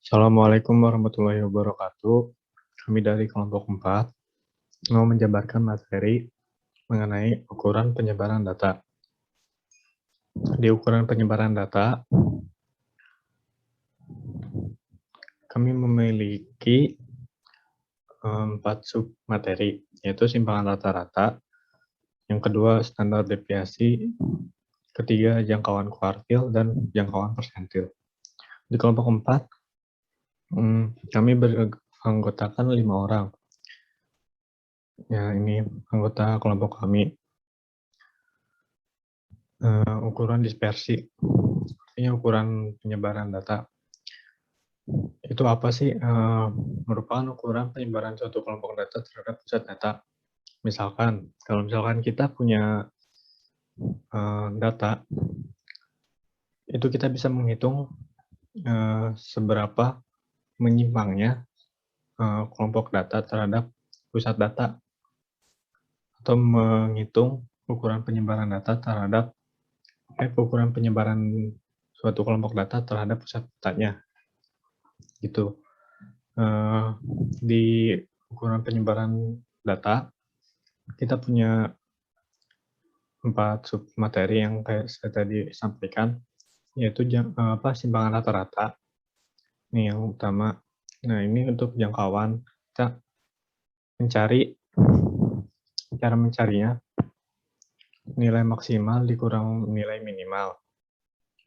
Assalamualaikum warahmatullahi wabarakatuh. Kami dari kelompok 4 mau menjabarkan materi mengenai ukuran penyebaran data. Di ukuran penyebaran data, kami memiliki 4 submateri, yaitu simpangan rata-rata, yang kedua standar deviasi, ketiga jangkauan kuartil, dan jangkauan persentil. Di kelompok 4, kami beranggotakan 5 orang. Ya, ini anggota kelompok kami. Ukuran dispersi, artinya ukuran penyebaran data. Itu apa sih? Merupakan ukuran penyebaran suatu kelompok data terhadap pusat data. Misalkan, kalau misalkan kita punya data, itu kita bisa menghitung seberapa menyimpangnya kelompok data terhadap pusat data, atau menghitung ukuran penyebaran data terhadap ukuran penyebaran suatu kelompok data terhadap pusat datanya. Gitu. Di ukuran penyebaran data, kita punya 4 submateri yang kayak saya tadi sampaikan, yaitu simpangan rata-rata. Ini yang utama. Nah, ini untuk jangkauan, kita mencari, cara mencarinya, nilai maksimal dikurang nilai minimal.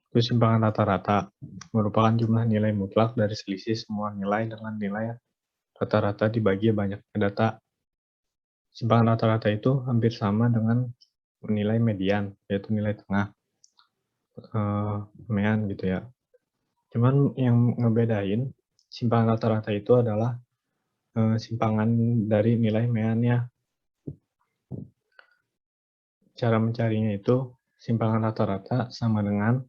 Itu simpangan rata-rata, merupakan jumlah nilai mutlak dari selisih semua nilai dengan nilai rata-rata dibagi banyaknya data. Simpangan rata-rata itu hampir sama dengan nilai median, yaitu nilai tengah, mean gitu ya. Cuman yang ngebedain simpangan rata-rata itu adalah simpangan dari nilai meannya. Cara mencarinya itu simpangan rata-rata sama dengan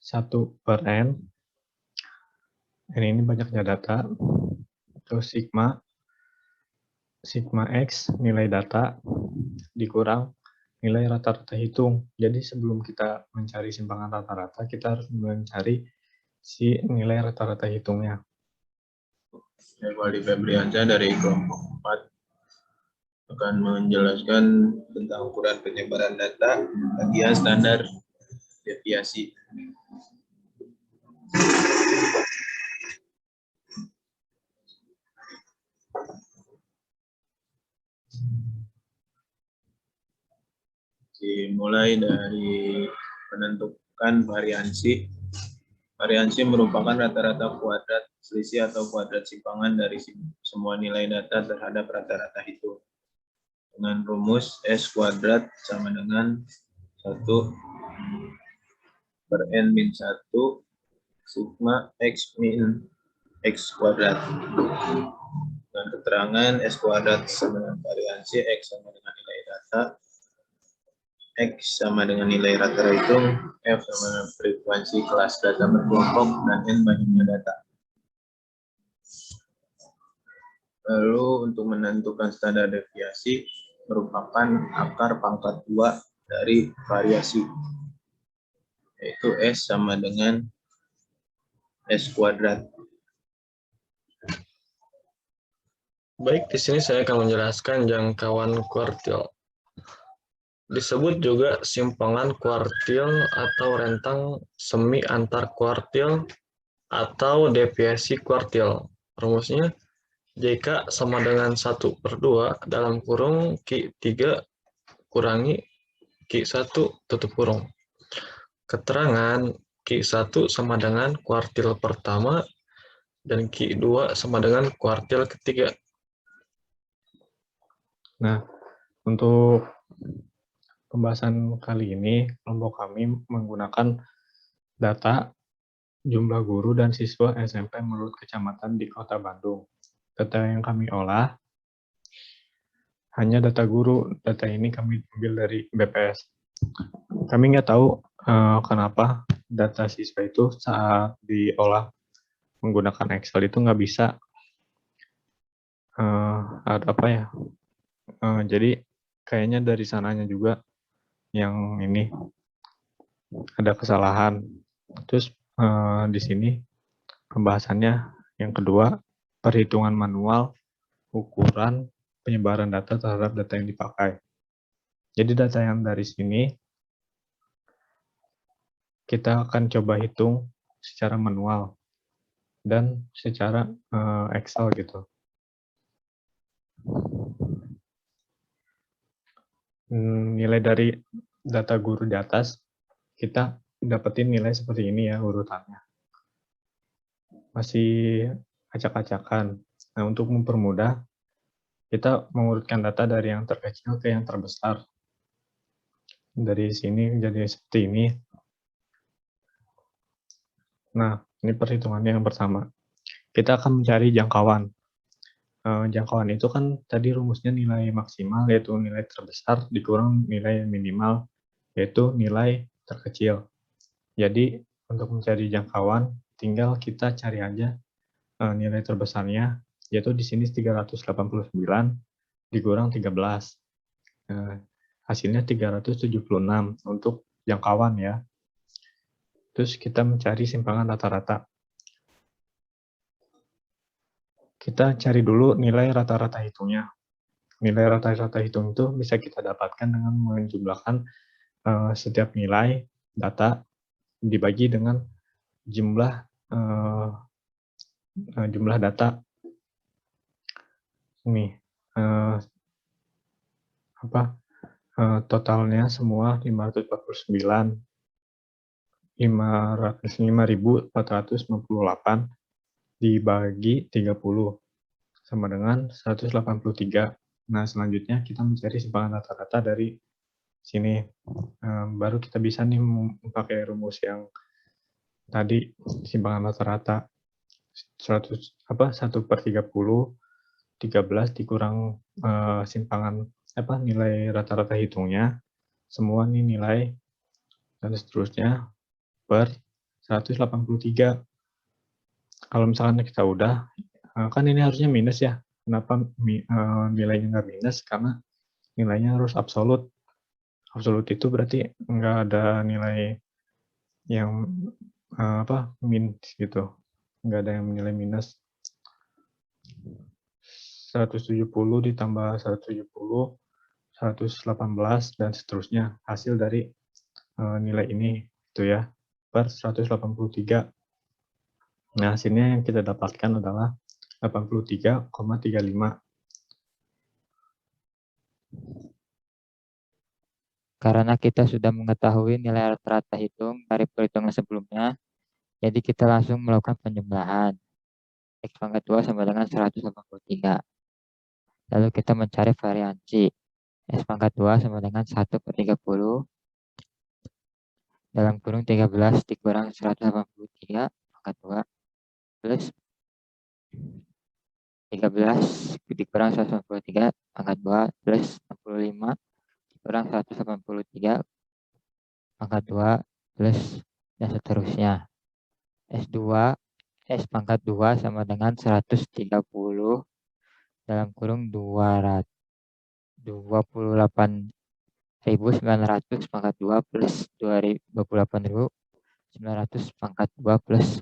1/n. Ini banyaknya data. Terus sigma X nilai data dikurang nilai rata-rata hitung. Jadi sebelum kita mencari simpangan rata-rata, kita harus mencari si nilai rata-rata hitungnya. Saya Waldi Febriansyah dari kelompok 4 akan menjelaskan tentang ukuran penyebaran data, bagian standar deviasi. Dimulai dari menentukan variansi. Variansi merupakan rata-rata kuadrat selisih atau kuadrat simpangan dari semua nilai data terhadap rata-rata hitung. Dengan rumus S kuadrat sama dengan 1/n-1 sigma X min X kuadrat. Dengan keterangan S kuadrat sama dengan variansi, X sama dengan nilai data, X sama dengan nilai rata-rata hitung, F sama dengan frekuensi kelas data berkelompok, dan N banyaknya data. Lalu untuk menentukan standar deviasi merupakan akar pangkat 2 dari variasi, yaitu S sama dengan S kuadrat. Baik, di sini saya akan menjelaskan jangkauan kuartil. Disebut juga simpangan kuartil atau rentang semi antar kuartil atau deviasi kuartil. Rumusnya JK sama dengan 1/2 dalam kurung Q3 kurangi Q1 tutup kurung. Keterangan Q1 sama dengan kuartil pertama dan Q2 sama dengan kuartil ketiga. Nah, untuk pembahasan kali ini, kelompok kami menggunakan data jumlah guru dan siswa SMP menurut kecamatan di Kota Bandung. Data yang kami olah hanya data guru. Data ini kami ambil dari BPS. Kami nggak tahu kenapa data siswa itu saat diolah menggunakan Excel itu nggak bisa jadi kayaknya dari sananya juga yang ini ada kesalahan. Terus di sini pembahasannya Yang kedua, perhitungan manual ukuran penyebaran data terhadap data yang dipakai. Jadi data yang dari sini kita akan coba hitung secara manual dan secara Excel gitu. Nilai dari data guru di atas, kita dapetin nilai seperti ini ya urutannya. Masih acak-acakan. Nah, untuk mempermudah, kita mengurutkan data dari yang terkecil ke yang terbesar. Dari sini jadi seperti ini. Nah, ini perhitungannya yang pertama. Kita akan mencari jangkauan. Jangkauan itu kan tadi rumusnya nilai maksimal, yaitu nilai terbesar, dikurang nilai minimal, yaitu nilai terkecil. Jadi, untuk mencari jangkauan, tinggal kita cari aja nilai terbesarnya, yaitu di sini 389 dikurang 13. Hasilnya 376 untuk jangkauan ya. Terus kita mencari simpangan rata-rata. Kita cari dulu nilai rata-rata hitungnya. Nilai rata-rata hitung itu bisa kita dapatkan dengan menjumlahkan setiap nilai data dibagi dengan jumlah jumlah data. Ini totalnya semua 5.498 dibagi 30 sama dengan 183. Nah, selanjutnya kita mencari simpangan rata-rata dari sini. Baru kita bisa nih memakai rumus yang tadi, simpangan rata-rata 1/30, 13 dikurang simpangan nilai rata-rata hitungnya, semua nih nilai, dan seterusnya per 183. Kalau misalkan kita udah, kan ini harusnya minus ya. Kenapa nilainya nggak minus? Karena nilainya harus absolut. Absolut itu berarti nggak ada nilai yang min gitu. Nggak ada yang nilai minus. 170 ditambah 170, 118, dan seterusnya. Hasil dari nilai ini itu ya, per 183. Nah, hasilnya yang kita dapatkan adalah 83,35. Karena kita sudah mengetahui nilai rata-rata hitung dari perhitungan sebelumnya, jadi kita langsung melakukan penjumlahan. X pangkat 2 sama dengan 183. Lalu kita mencari variansi. X pangkat 2 sama dengan 1/30 dalam kurung 13 dikurang 183 pangkat 2 plus 13 dikurang 183 pangkat 2 plus 65 dikurang 183 pangkat 2 plus dan seterusnya. S2 S pangkat 2 sama dengan 130 dalam kurung 28.900 pangkat 2 plus 28.900 pangkat 2 plus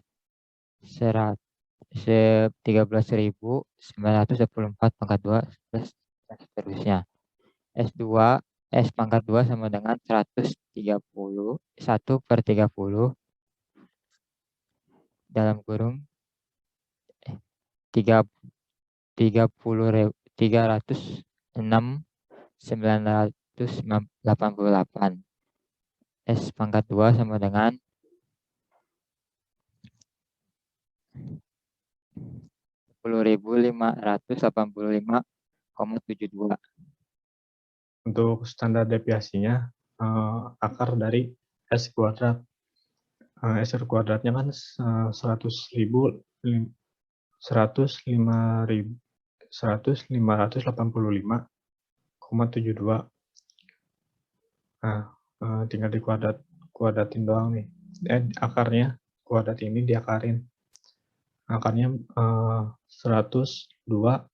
13.924 pangkat 2 plus dan seterusnya. S2 S pangkat 2 sama dengan 130 1/30 dalam kurung 306.988. S pangkat 2 sama dengan 10.585,72. Untuk standar deviasinya, akar dari S kuadrat. S kuadratnya kan 100.585,72. Nah, tinggal kuadratin doang nih. Akarnya, kuadrat ini diakarin. Akarnya 102.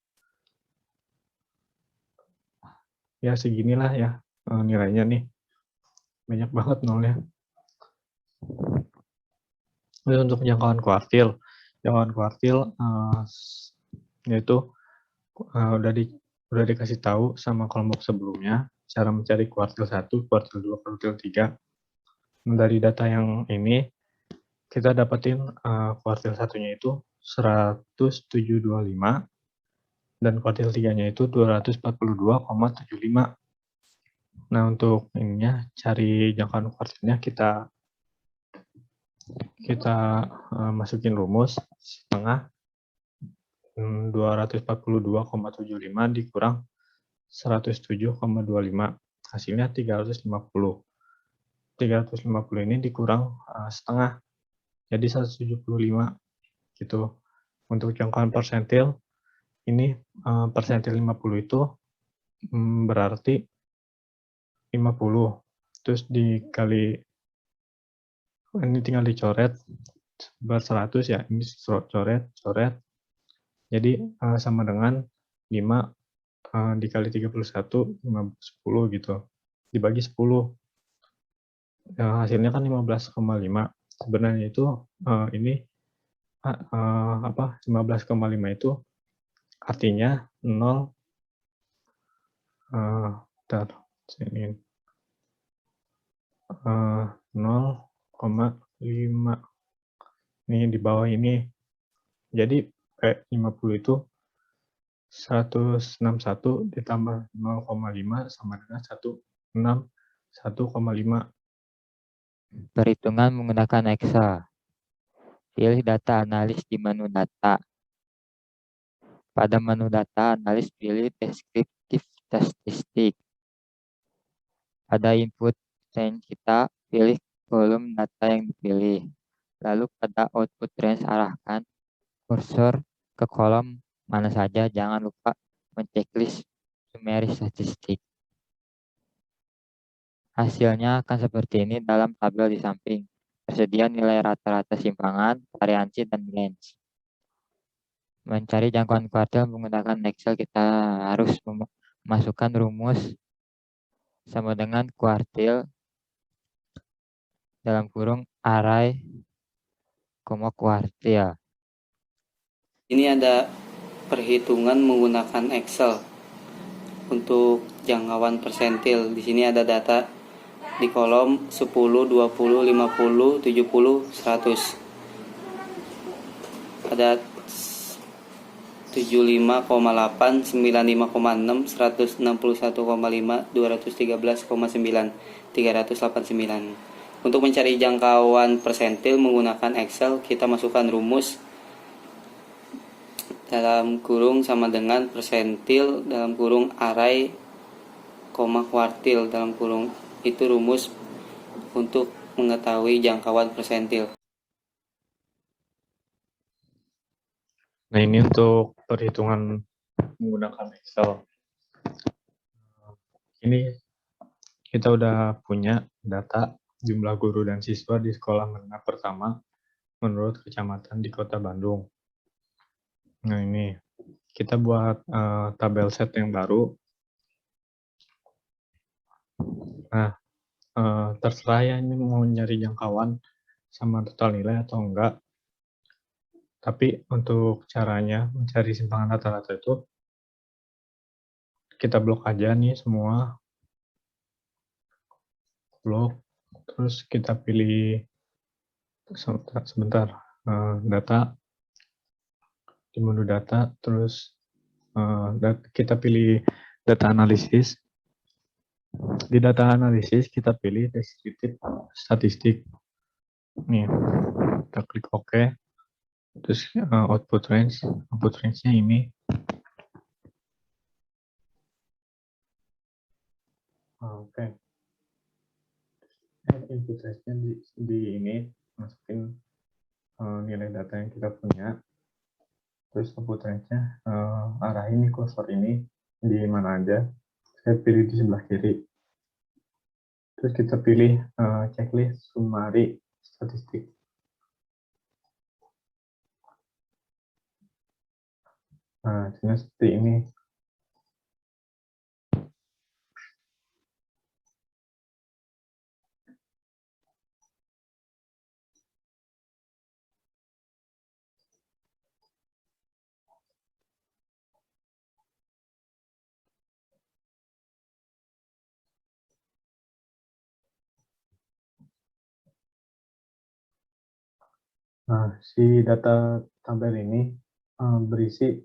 Ya seginilah ya nilainya nih. Banyak banget nolnya. Untuk jangkauan kuartil jangkauan kuartil yaitu udah dikasih tahu sama kelompok sebelumnya cara mencari kuartil 1, kuartil 2, kuartil 3. Dari data yang ini kita dapetin kuartil 1-nya itu 107,25 dan kuartil 3-nya itu 242,75. Nah, untuk ininya cari jangkauan kuartilnya kita masukin rumus setengah 242,75 dikurang 107,25, hasilnya 350. 350 ini dikurang setengah, jadi 175 gitu. Untuk jangkauan persentil, ini persentil 50 itu berarti 50. Terus dikali, ini tinggal dicoret ber 100 ya, ini coret. Jadi sama dengan 5 dikali 31, 10 gitu. Dibagi 10. Hasilnya kan 15,5. Sebenarnya itu ini 15,5 itu artinya 0 sini 0,5 nih di bawah ini. Jadi 50 itu 161 ditambah 0,5 sama dengan 161,5. Perhitungan menggunakan Excel. Pilih data analis di menu data. Pada menu data analis, pilih deskriptif statistik. Pada input range kita, pilih kolom data yang dipilih. Lalu pada output range, arahkan kursor ke kolom mana saja. Jangan lupa menceklis summary statistik. Hasilnya akan seperti ini dalam tabel di samping. Tersedia nilai rata-rata simpangan, variansi, dan range. Mencari jangkauan kuartil menggunakan Excel, kita harus memasukkan rumus sama dengan kuartil dalam kurung array, kuartil. Ini ada perhitungan menggunakan Excel untuk jangkauan persentil. Di sini ada data di kolom 10, 20, 50, 70, 100. Ada 75,8, 95,6, 161,5, 213,9, 389. Untuk mencari jangkauan persentil menggunakan Excel, kita masukkan rumus dalam kurung sama dengan persentil dalam kurung array, kuartil dalam kurung. Itu rumus untuk mengetahui jangkauan persentil. Nah, ini untuk perhitungan menggunakan Excel. Ini kita udah punya data jumlah guru dan siswa di sekolah menengah pertama menurut kecamatan di Kota Bandung. Nah, ini kita buat tabel set yang baru. Nah, terserah ya ini mau nyari jangkauan sama total nilai atau enggak. Tapi untuk caranya mencari simpangan rata-rata itu kita blok aja nih semua. Blok. Terus kita pilih sebentar data. Di menu data, terus kita pilih data analisis. Di data analisis kita pilih deskriptif statistik. Nih, kita klik OK. Terus output range-nya ini. Oke. Input range-nya di ini masukin nilai data yang kita punya. Terus output range-nya arahin nih kursor ini di mana aja. Saya pilih di sebelah kiri. Terus kita pilih checklist summary statistik. Nah, hasilnya seperti ini. Nah, si data tabel ini berisi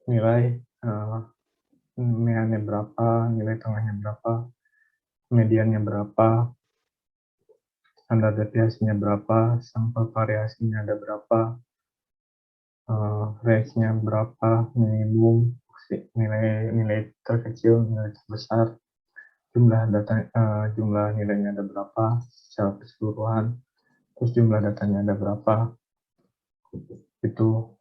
nilai mediannya berapa, nilai tengahnya berapa, mediannya berapa, standar deviasinya berapa, sampel variasinya ada berapa, range-nya berapa, minimum, nilai terkecil, nilai terbesar, jumlah nilainya ada berapa secara keseluruhan, terus jumlah datanya ada berapa, itu.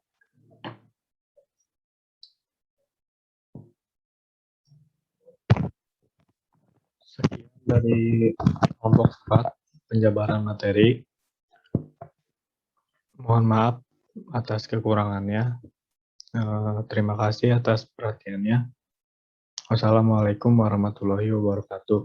Sekian dari kelompok 4 penjabaran materi. Mohon maaf atas kekurangannya. Terima kasih atas perhatiannya. Wassalamualaikum warahmatullahi wabarakatuh.